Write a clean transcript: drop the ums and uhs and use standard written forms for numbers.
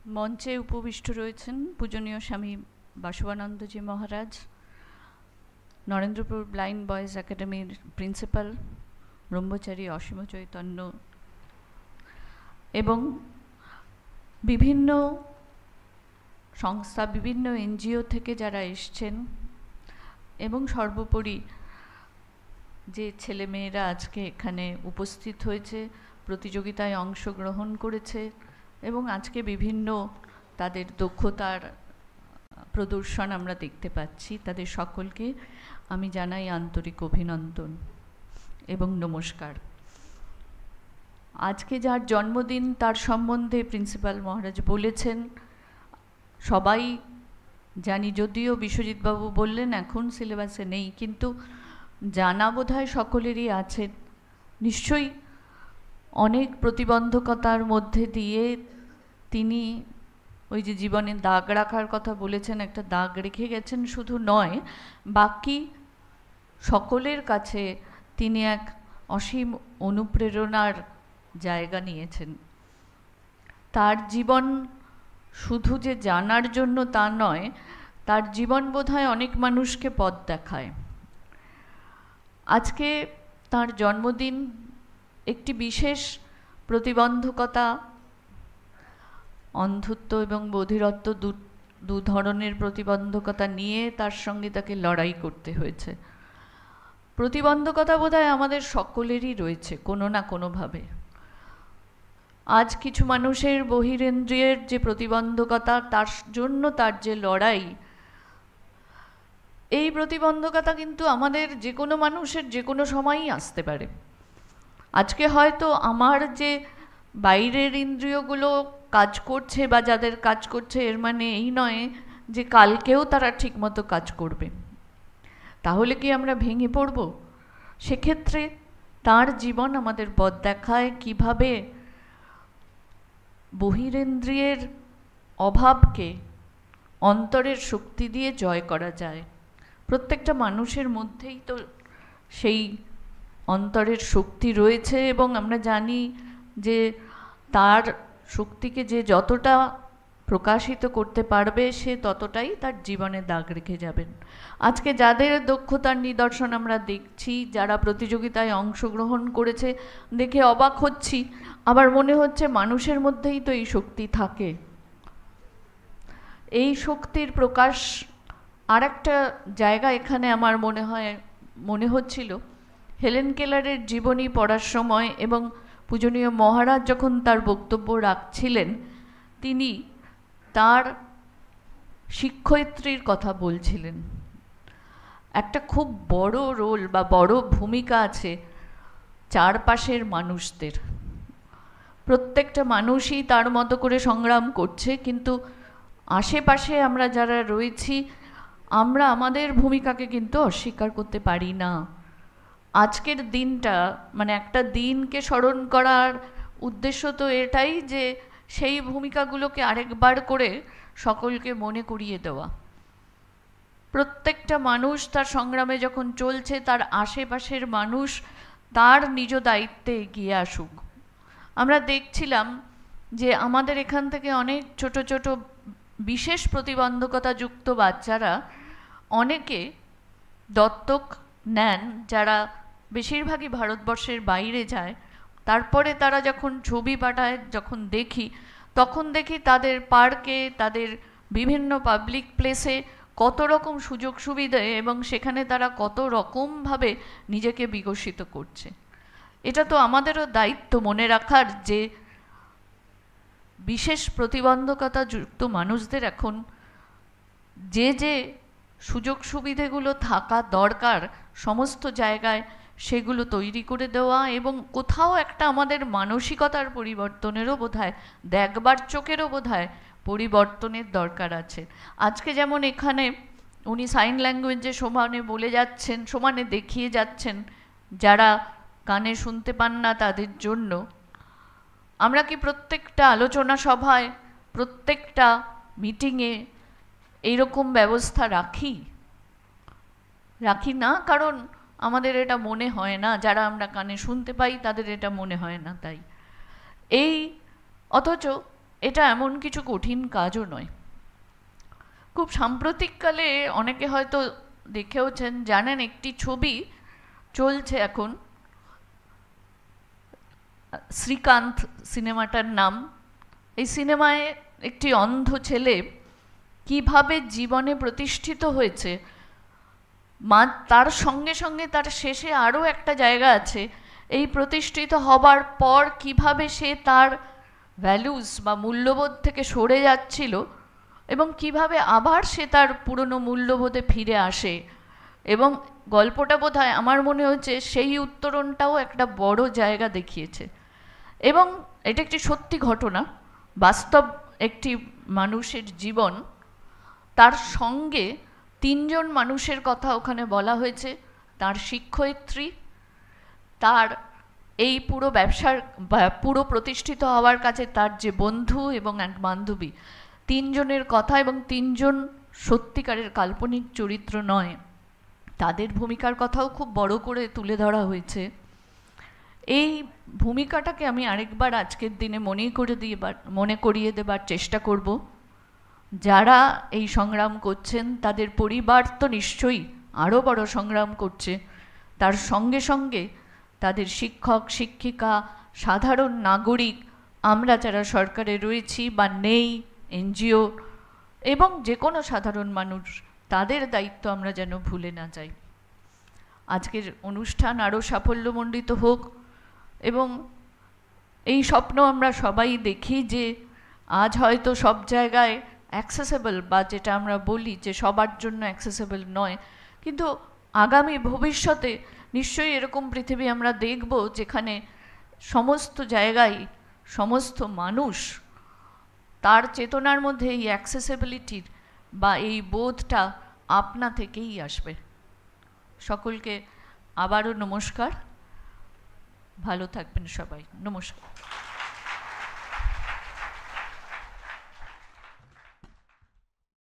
মঞ্চে উপবিষ্ট রয়েছেন পূজনীয় স্বামী বাসবানন্দজি মহারাজ, নরেন্দ্রপুর ব্লাইন্ড বয়েজ একাডেমির প্রিন্সিপাল ব্রহ্মচারী অসীম চৈতন্য এবং বিভিন্ন সংস্থা, বিভিন্ন এনজিও থেকে যারা এসছেন এবং সর্বোপরি যে ছেলেমেয়েরা আজকে এখানে উপস্থিত হয়েছে, প্রতিযোগিতায় অংশগ্রহণ করেছে এবং আজকে বিভিন্ন তাদের দক্ষতার প্রদর্শন আমরা দেখতে পাচ্ছি, তাদের সকলকে আমি জানাই আন্তরিক অভিনন্দন এবং নমস্কার। আজকে যার জন্মদিন তার সম্বন্ধে প্রিন্সিপাল মহারাজ বলেছেন, সবাই জানি, যদিও বিশ্বজিৎবাবু বললেন এখন সিলেবাসে নেই, কিন্তু জানা বোধহয় সকলেরই আছে। নিশ্চয়ই অনেক প্রতিবন্ধকতার মধ্যে দিয়ে তিনি ওই যে জীবনে দাগ রাখার কথা বলেছেন, একটা দাগ রেখে গেছেন শুধু নয়, বাকি সকলের কাছে তিনি এক অসীম অনুপ্রেরণার জায়গা নিয়েছেন। তার জীবন শুধু যে জানার জন্য তা নয়, তার জীবন বোধহয় অনেক মানুষকে পথ দেখায়। আজকে তার জন্মদিন, একটি বিশেষ প্রতিবন্ধকতা, অন্ধত্ব এবং বধিরত্ব, দু ধরনের প্রতিবন্ধকতা নিয়ে তার সঙ্গে তাকে লড়াই করতে হয়েছে। প্রতিবন্ধকতা বোধহয় আমাদের সকলেরই রয়েছে কোনো না কোনোভাবে। আজ কিছু মানুষের বহিরেন্দ্রিয়ের যে প্রতিবন্ধকতা, তার জন্য তার যে লড়াই, এই প্রতিবন্ধকতা কিন্তু আমাদের যে কোনো মানুষের যে কোনো সময়ই আসতে পারে। আজকে হয়তো আমার যে বাইরের ইন্দ্রিয়গুলো কাজ করছে বা যাদের কাজ করছে, এর মানে এই নয় যে কালকেও তারা ঠিকমতো কাজ করবে। তাহলে কি আমরা ভেঙে পড়ব? সেক্ষেত্রে তার জীবন আমাদের পথ দেখায় কিভাবে বহিরেন্দ্রিয়ের অভাবকে অন্তরের শক্তি দিয়ে জয় করা যায়। প্রত্যেকটা মানুষের মধ্যেই তো সেই অন্তরের শক্তি রয়েছে এবং আমরা জানি যে তার শক্তিকে যে যতটা প্রকাশিত করতে পারবে সে ততটাই তার জীবনে দাগ রেখে যাবেন। আজকে যাদের দক্ষতার নিদর্শন আমরা দেখছি, যারা প্রতিযোগিতায় অংশগ্রহণ করেছে, দেখে অবাক হচ্ছি, আবার মনে হচ্ছে মানুষের মধ্যেই তো এই শক্তি থাকে। এই শক্তির প্রকাশ আর একটা জায়গা এখানে আমার মনে হচ্ছিল, হেলেন কেলারের জীবনী পড়ার সময় এবং পূজনীয় মহারাজ যখন তার বক্তব্য রাখছিলেন, তিনি তার শিক্ষয়িত্রীর কথা বলছিলেন। একটা খুব বড় রোল বা বড় ভূমিকা আছে চারপাশের মানুষদের। প্রত্যেকটা মানুষই তার মতো করে সংগ্রাম করছে, কিন্তু আশেপাশে আমরা যারা রয়েছি, আমরা আমাদের ভূমিকাকে কিন্তু অস্বীকার করতে পারি না। আজকের দিনটা, মানে একটা দিনকে স্মরণ করার উদ্দেশ্য তো এটাই যে সেই ভূমিকাগুলোকে আরেকবার করে সকলকে মনে করিয়ে দেওয়া। প্রত্যেকটা মানুষ তার সংগ্রামে যখন চলছে, তার আশেপাশের মানুষ তার নিজ দায়িত্বে এগিয়ে আসুক। আমরা দেখছিলাম যে আমাদের এখান থেকে অনেক ছোট ছোট বিশেষ প্রতিবন্ধকতাযুক্ত বাচ্চারা অনেকে দত্তক নেন, যারা বেশিরভাগই ভারতবর্ষের বাইরে যায়। তারপরে তারা যখন ছবি পাঠায়, যখন দেখি, তখন দেখি তাদের পার্কে, তাদের বিভিন্ন পাবলিক প্লেসে কত রকম সুযোগ সুবিধে এবং সেখানে তারা কত রকমভাবে নিজেকে বিকশিত করছে। এটা তো আমাদেরও দায়িত্ব মনে রাখার যে বিশেষ প্রতিবন্ধকতাযুক্ত মানুষদের এখন যে যে সুযোগ সুবিধেগুলো থাকা দরকার সমস্ত জায়গায় সেগুলো তৈরি করে দেওয়া, এবং কোথাও একটা আমাদের মানসিকতার পরিবর্তনেরও বোধহয়, দেখবার চোখেরও বোধহয় পরিবর্তনের দরকার আছে। আজকে যেমন এখানে উনি সাইন ল্যাঙ্গুয়েজে সমানে বলে যাচ্ছেন, সমানে দেখিয়ে যাচ্ছেন যারা কানে শুনতে পান না তাদের জন্য। আমরা কি প্রত্যেকটা আলোচনা সভায়, প্রত্যেকটা মিটিংয়ে এইরকম ব্যবস্থা রাখি না? কারণ আমাদের এটা মনে হয় না, যারা আমরা কানে শুনতে পাই তাদের এটা মনে হয় না। তাই এই অথচ এটা এমন কিছু কঠিন কাজও নয়। খুব সাম্প্রতিককালে অনেকে হয়তো দেখেওছেন, জানেন, একটি ছবি চলছে এখন, শ্রীকান্ত সিনেমাটার নাম। এই সিনেমায় একটি অন্ধ ছেলে কিভাবে জীবনে প্রতিষ্ঠিত হয়েছে, তার সঙ্গে সঙ্গে তার শেষে আরও একটা জায়গা আছে, এই প্রতিষ্ঠিত হবার পর কিভাবে সে তার ভ্যালুস বা মূল্যবোধ থেকে সরে যাচ্ছিল এবং কিভাবে আবার সে তার পুরনো মূল্যবোধে ফিরে আসে। এবং গল্পটা বোধহয় আমার মনে হচ্ছে সেই উত্তরণটাও একটা বড় জায়গা দেখিয়েছে। এবং এটা একটি সত্যি ঘটনা, বাস্তব একটি মানুষের জীবন। তার সঙ্গে 3 জন মানুষের কথা ওখানে বলা হয়েছে, তার শিক্ষয়িত্রী, তার এই পুরো ব্যবসার পুরো প্রতিষ্ঠিত হওয়ার কাছে তার যে বন্ধু এবং এক বান্ধবী, 3 জনের কথা, এবং 3 জন সত্যিকারের কাল্পনিক চরিত্র নয়, তাদের ভূমিকার কথাও খুব বড় করে তুলে ধরা হয়েছে। এই ভূমিকাটাকে আমি আরেকবার আজকের দিনে মনে করিয়ে দেবার চেষ্টা করব। যারা এই সংগ্রাম করছেন তাদের পরিবার তো নিশ্চয়ই আরও বড় সংগ্রাম করছে, তার সঙ্গে সঙ্গে তাদের শিক্ষক, শিক্ষিকা, সাধারণ নাগরিক, আমরা যারা সরকারে রয়েছি বা নেই, এনজিও এবং যে কোনো সাধারণ মানুষ, তাদের দায়িত্ব আমরা যেন ভুলে না যাই। আজকের অনুষ্ঠান আরও সাফল্যমণ্ডিত হোক এবং এই স্বপ্ন আমরা সবাই দেখি যে আজ হয়তো সব জায়গায় অ্যাক্সেসেবল, বা যেটা আমরা বলি যে সবার জন্য অ্যাক্সেসেবল নয়, কিন্তু আগামী ভবিষ্যতে নিশ্চয়ই এরকম পৃথিবী আমরা দেখব যেখানে সমস্ত জায়গায় সমস্ত মানুষ তার চেতনার মধ্যে এই অ্যাক্সেসিবিলিটির বা এই বোধটা আপনা থেকেই আসবে। সকলকে আবারও নমস্কার, ভালো থাকবেন সবাই, নমস্কার।